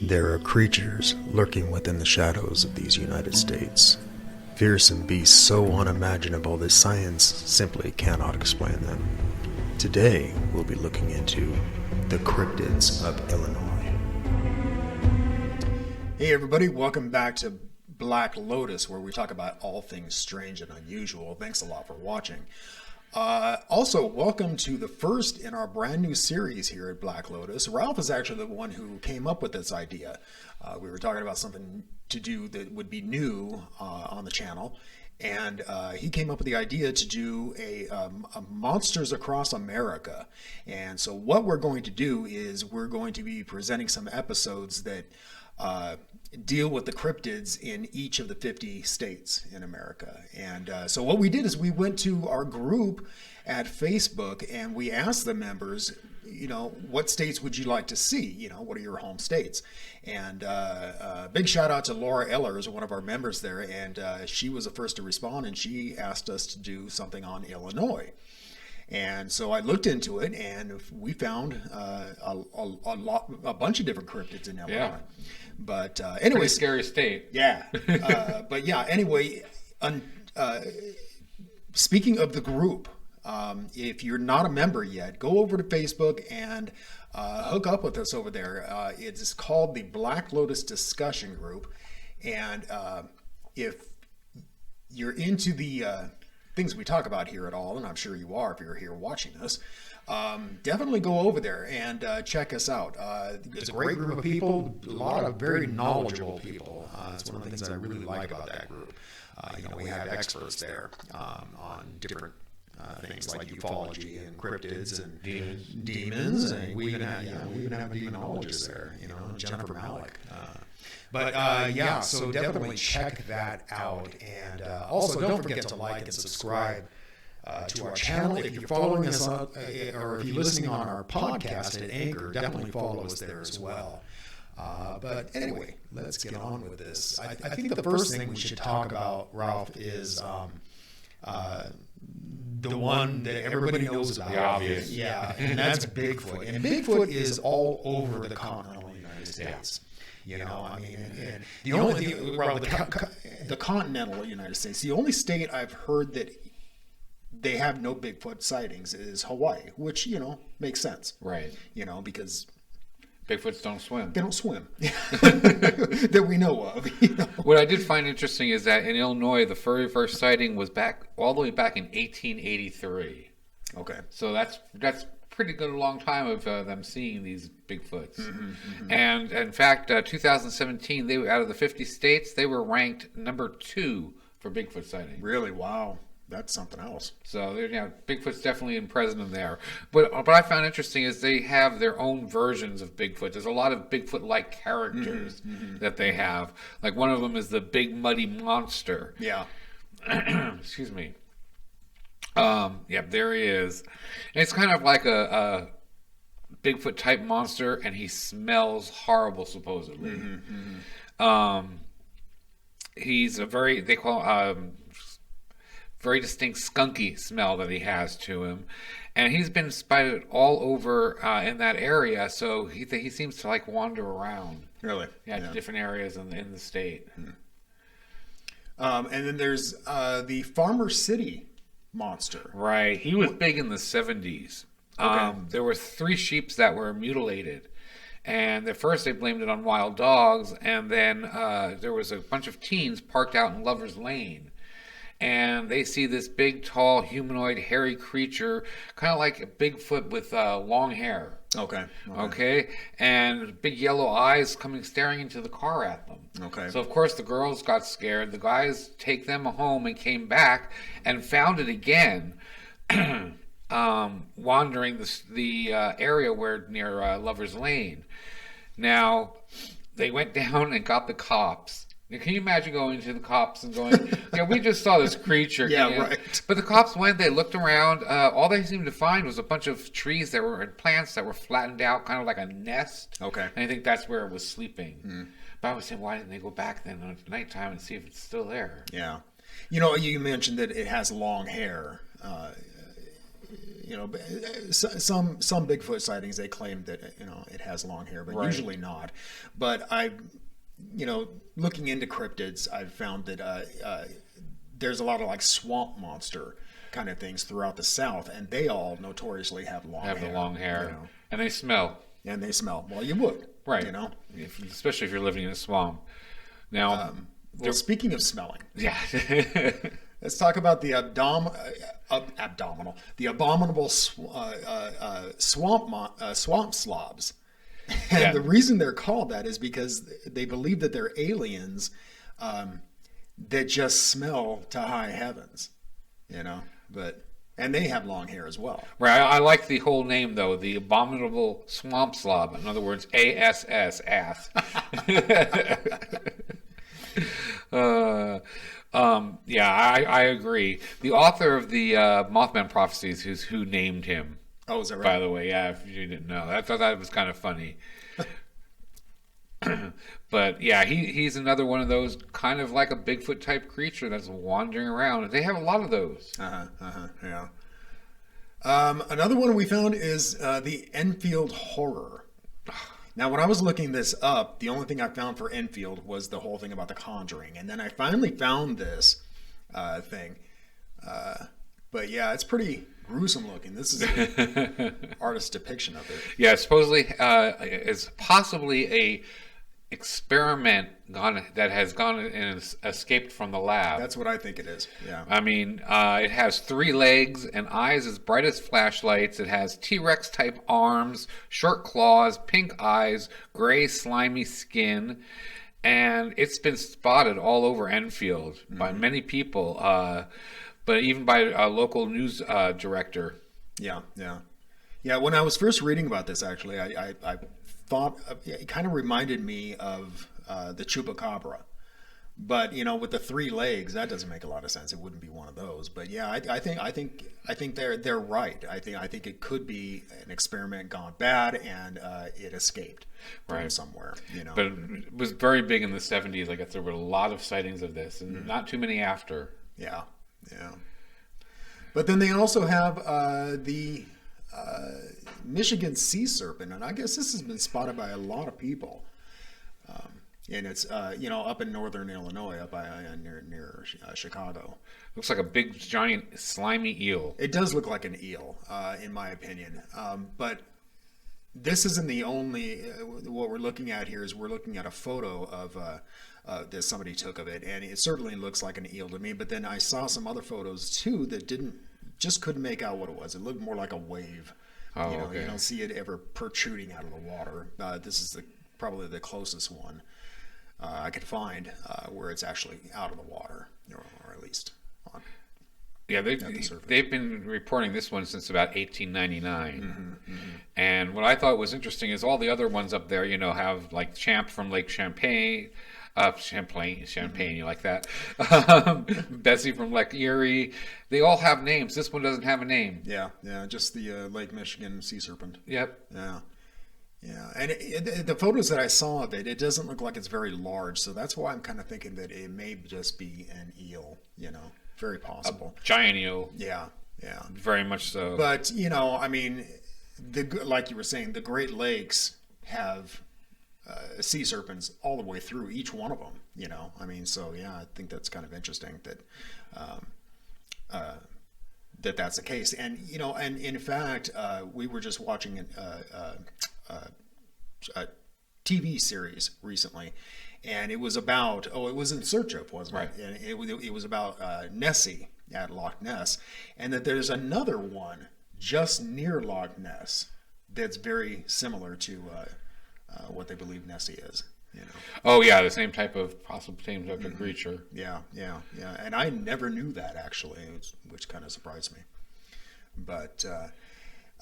There are creatures lurking within the shadows of these United States. Fearsome beasts so unimaginable that science simply cannot explain them. Today, we'll be looking into the Cryptids of Illinois. Hey everybody, welcome back to Black Lotus, where we talk about all things strange and unusual. Thanks a lot for watching. Also, welcome to the first in our brand new series here at Black Lotus. Ralph is actually the one who came up with this idea. We were talking about something to do that would be new on the channel, and he came up with the idea to do a Monsters Across America. And so what we're going to do is we're going to be presenting some episodes that deal with the cryptids in each of the 50 states in America. And so what we did is we went to our group at Facebook and we asked the members, you know, what states would you like to see? You know, what are your home states? And big shout out to Laura Ehlers, one of our members there, and she was the first to respond, and she asked us to do something on Illinois. And so I looked into it, and we found a bunch of different cryptids in Illinois. Yeah. But anyway, pretty scary state. Yeah. But yeah. Anyway, speaking of the group, if you're not a member yet, go over to Facebook and hook up with us over there. It's called the Black Lotus Discussion Group, and if you're into the things we talk about here at all, and I'm sure you are if you're here watching this, definitely go over there and check us out. It's a great group of people, a lot of very knowledgeable people. It's one of the things I really like about that group. You know, we have experts there on different things like ufology and cryptids and demons, and we even have a demonologist there, you know, Jennifer Malik. But yeah, so definitely check that out. And also don't forget to like and subscribe to our channel. If you're following us on, or if you're listening on our podcast at Anchor, definitely follow us there as well. But anyway, let's get on with this. I think the first thing we should talk about, Ralph, is the one that everybody knows about. The obvious. Yeah, and that's Bigfoot. And Bigfoot is all over the continental United States. You know, I mean, and the continental United States, the only state I've heard that they have no Bigfoot sightings is Hawaii, which, you know, makes sense. Right. You know, because Bigfoots don't swim. They don't swim. That we know of. You know? What I did find interesting is that in Illinois, the very first sighting was all the way back in 1883. Okay. So that's pretty good, a long time of them seeing these Bigfoots. Mm-hmm, mm-hmm. And in fact, 2017, they were out of the 50 states, they were ranked number 2 for Bigfoot sighting. Really? Wow. That's something else. So, Bigfoot's definitely present in there. But what I found interesting is they have their own versions of Bigfoot. There's a lot of Bigfoot-like characters that they have. Like one of them is the Big Muddy Monster. Yeah. Excuse me. There he is. And it's kind of like a Bigfoot type monster, and he smells horrible, supposedly. He's they call very distinct skunky smell that he has to him, and he's been spotted all over in that area. So he seems to like wander around. Really? Yeah, to different areas in the state. And then there's the Farmer City monster. Right. He was big in the 70s. Okay. There were 3 sheep that were mutilated. And at first they blamed it on wild dogs. And then there was a bunch of teens parked out in Lover's Lane. And they see this big, tall, humanoid, hairy creature, kind of like a Bigfoot with long hair. Okay. And big yellow eyes staring into the car at them. Okay. So, of course, the girls got scared. The guys take them home and came back and found it again, wandering the area near Lover's Lane. Now, they went down and got the cops. Now, can you imagine going to the cops and going, we just saw this creature. Yeah, right. But the cops went, they looked around. All they seemed to find was a bunch of trees and plants that were flattened out, kind of like a nest. Okay. And I think that's where it was sleeping. But I was saying, why didn't they go back then at nighttime and see if it's still there? Yeah. You know, you mentioned that it has long hair. some Bigfoot sightings, they claim that it has long hair, but usually not. But looking into cryptids, I've found that there's a lot of like swamp monster kind of things throughout the South, and they all notoriously have long hair. The long hair, and they smell. And they smell. Well, you would, right? Especially if you're living in a swamp. Now, speaking of smelling, yeah. Let's talk about the abominable swamp slobs. And the reason they're called that is because they believe that they're aliens that just smell to high heavens, and they have long hair as well. Right. I like the whole name though, the Abominable Swamp Slob. In other words, ASS, ass. I agree. The author of the Mothman prophecies is who named him. Oh, is that right? By the way, if you didn't know, I thought that was kind of funny. But yeah, he's another one of those kind of like a Bigfoot type creature that's wandering around. They have a lot of those. Yeah. Another one we found is the Enfield horror. Now, when I was looking this up, the only thing I found for Enfield was the whole thing about The Conjuring. And then I finally found this thing. But yeah, it's pretty gruesome looking. This is an artist's depiction of it. Yeah, supposedly it's possibly a experiment that has gone and escaped from the lab. That's what I think it is. Yeah. I mean, it has 3 legs and eyes as bright as flashlights. It has T-Rex type arms, short claws, pink eyes, gray slimy skin, and it's been spotted all over Enfield by many people, but even by a local news director. Yeah. When I was first reading about this, actually, I thought it kind of reminded me of the chupacabra, but with the 3 legs, that doesn't make a lot of sense. It wouldn't be one of those. But yeah, I think they're right. I think it could be an experiment gone bad and it escaped from somewhere. But it was very big in the 70s. I guess there were a lot of sightings of this, and not too many after. Yeah. But then they also have the Michigan Sea Serpent, and I guess this has been spotted by a lot of people. And it's up in northern Illinois, up near Chicago. Looks like a big giant slimy eel. It does look like an eel, in my opinion. But this isn't the only. What we're looking at here is we're looking at a photo of that somebody took of it, and it certainly looks like an eel to me. But then I saw some other photos too that just couldn't make out what it was. It looked more like a wave. You don't see it ever protruding out of the water. This is probably the closest one I could find where it's actually out of the water, or at least on. Yeah, they've been reporting this one since about 1899. And what I thought was interesting is all the other ones up there, have like Champ from Lake Champlain, you like that? Bessie from Lake Erie. They all have names. This one doesn't have a name. Yeah, just the Lake Michigan Sea Serpent. Yep. Yeah, and the photos that I saw of it, it doesn't look like it's very large, so that's why I'm kind of thinking that it may just be an eel. Very possible. A giant eel. Yeah. Very much so. But I mean, like you were saying, the Great Lakes have sea serpents all the way through each one of them. I mean, so yeah, I think that's kind of interesting that that's the case. And and in fact, we were just watching a TV series recently, and it was about it was In Search Of, wasn't it? And it was about Nessie at Loch Ness, and that there's another one just near Loch Ness that's very similar to what they believe Nessie is. Oh yeah, the same type of creature. Yeah. And I never knew that actually, which kind of surprised me. But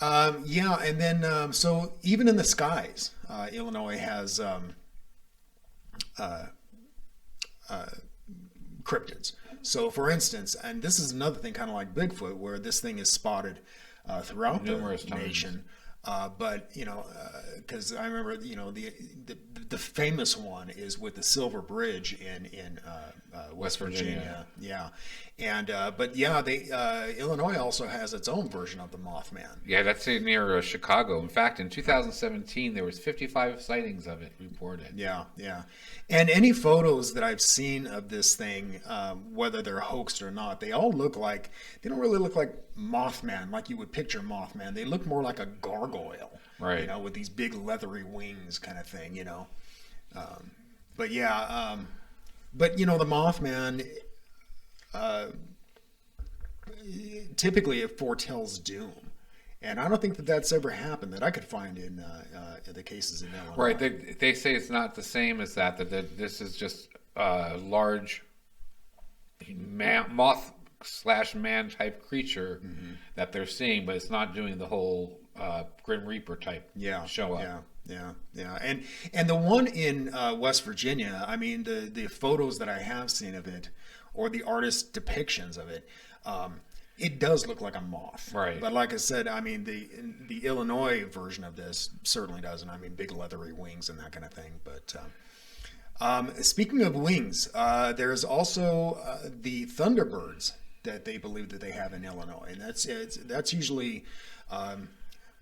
and then so even in the skies, Illinois has cryptids. So for instance, and this is another thing kind of like Bigfoot, where this thing is spotted throughout numerous the nation. But because I remember the the famous one is with the Silver Bridge in West Virginia. Yeah, and but yeah, Illinois also has its own version of the Mothman. Yeah, that's near Chicago. In fact, in 2017, there was 55 sightings of it reported. Yeah, yeah. And any photos that I've seen of this thing, whether they're hoaxed or not, they don't really look like Mothman, like you would picture Mothman. They look more like a gargoyle, right? You know, with these big leathery wings, kind of thing. You know, but yeah, but you know, the Mothman. Typically, it foretells doom. And I don't think that that's ever happened that I could find in the cases in Illinois. Right. They say it's not the same as that this is just a large moth/man type creature that they're seeing, but it's not doing the whole Grim Reaper type show up. Yeah. And the one in West Virginia, I mean, the photos that I have seen of it, or the artist depictions of it, it does look like a moth. Right. But like I said, I mean, the Illinois version of this certainly doesn't. I mean, big leathery wings and that kind of thing. But speaking of wings, there's also the Thunderbirds that they believe that they have in Illinois. And that's usually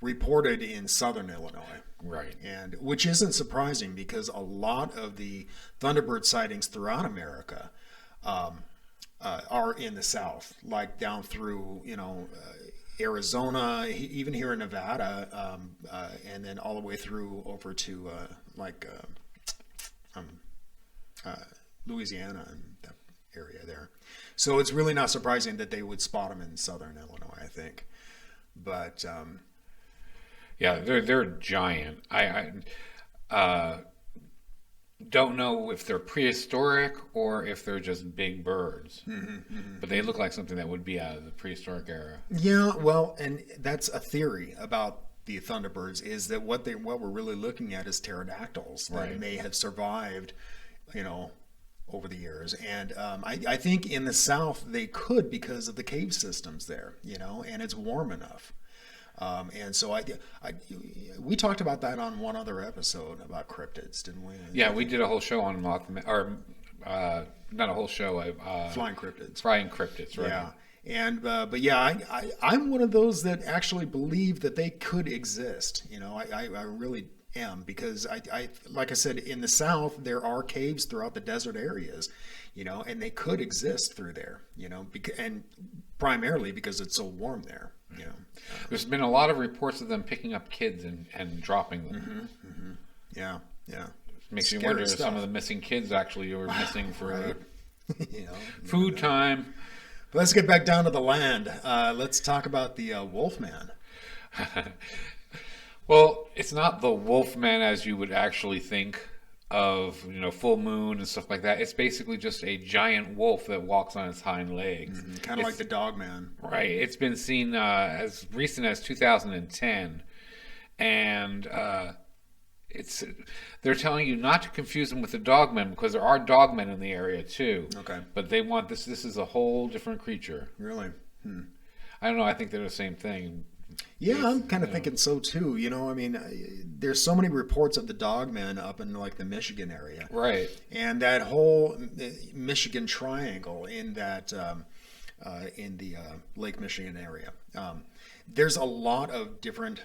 reported in southern Illinois. Right. And which isn't surprising because a lot of the Thunderbird sightings throughout America are in the South, like down through, you know, Arizona, even here in Nevada, and then all the way through over to Louisiana and that area there. So it's really not surprising that they would spot them in southern Illinois, I think. But yeah, they're giant. I don't know if they're prehistoric or if they're just big birds, but they look like something that would be out of the prehistoric era. Yeah, well, and that's a theory about the Thunderbirds, is that what we're really looking at is pterodactyls that may have survived, you know, over the years. And I think in the South they could, because of the cave systems there, you know, and it's warm enough. And so we talked about that on one other episode about cryptids, didn't we? Yeah, we did a whole show on Mothman, or not a whole show. Flying cryptids. Flying cryptids, right? Yeah, and but yeah, I'm one of those that actually believe that they could exist. You know, I really am, because I like I said, in the South there are caves throughout the desert areas, you know, and they could exist through there, you know, and primarily because it's so warm there. You know, there's been a lot of reports of them picking up kids and dropping them. Yeah. Makes you wonder if some of the missing kids actually were missing for you know, food time. But let's get back down to the land. Let's talk about the Wolfman. Well, it's not the Wolfman as you would actually think of, you know, full moon and stuff like that. It's basically just a giant wolf that walks on its hind legs. Kind of like the Dogman. Right. It's been seen as recent as 2010. And they're telling you not to confuse them with the Dogman, because there are Dogmen in the area too. Okay. But they want this is a whole different creature. Really? I don't know. I think they're the same thing. Yeah, I'm kind of thinking so too. You know, I mean, there's so many reports of the Dogmen up in like the Michigan area, right? And that whole Michigan Triangle in that in the Lake Michigan area. There's a lot of different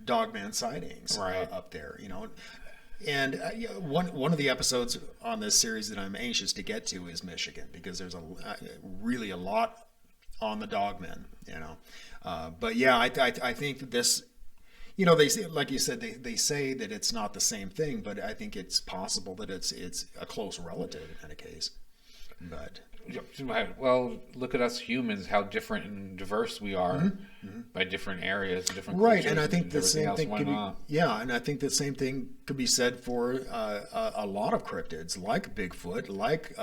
Dogman sightings up there. You know, and one of the episodes on this series that I'm anxious to get to is Michigan, because there's really a lot on the Dogmen. You know. But yeah, I think that this, you know, they say, like you said, they say that it's not the same thing, but I think it's possible that it's a close relative in a case. But well, look at us humans, how different and diverse we are by different areas, different right. cultures, And I think the same thing could be, and I think the same thing could be said for a lot of cryptids, like Bigfoot, like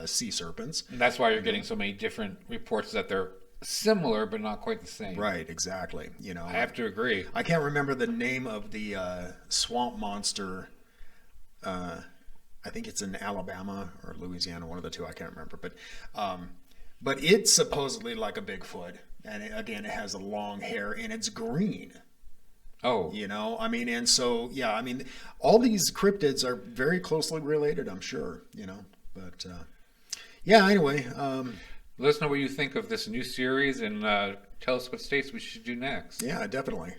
sea serpents. And that's why you're getting so many different reports that they're similar but not quite the same. Right, exactly. You know, I have to agree. I can't remember the name of the swamp monster. I think it's in Alabama or Louisiana, one of the two. I can't remember, but it's supposedly like a Bigfoot, and again, it has a long hair and it's green. Oh. You know, I mean, and so, yeah, I mean, all these cryptids are very closely related, I'm sure, you know, but yeah, anyway. Let us know what you think of this new series and tell us what states we should do next. Yeah, definitely.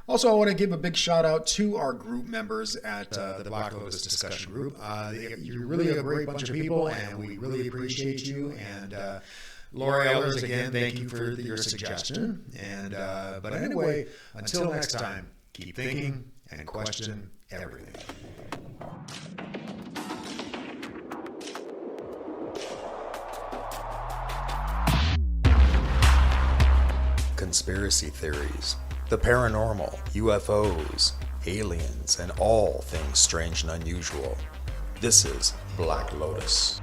Also, I want to give a big shout out to our group members at the Black Lotus Discussion Group. You're really a great bunch of people, and we really appreciate you. And Laura Ehlers, again, thank you for your suggestion. And but anyway, until next time, keep thinking and question everything. Conspiracy theories, the paranormal, UFOs, aliens, and all things strange and unusual. This is Black Lotus.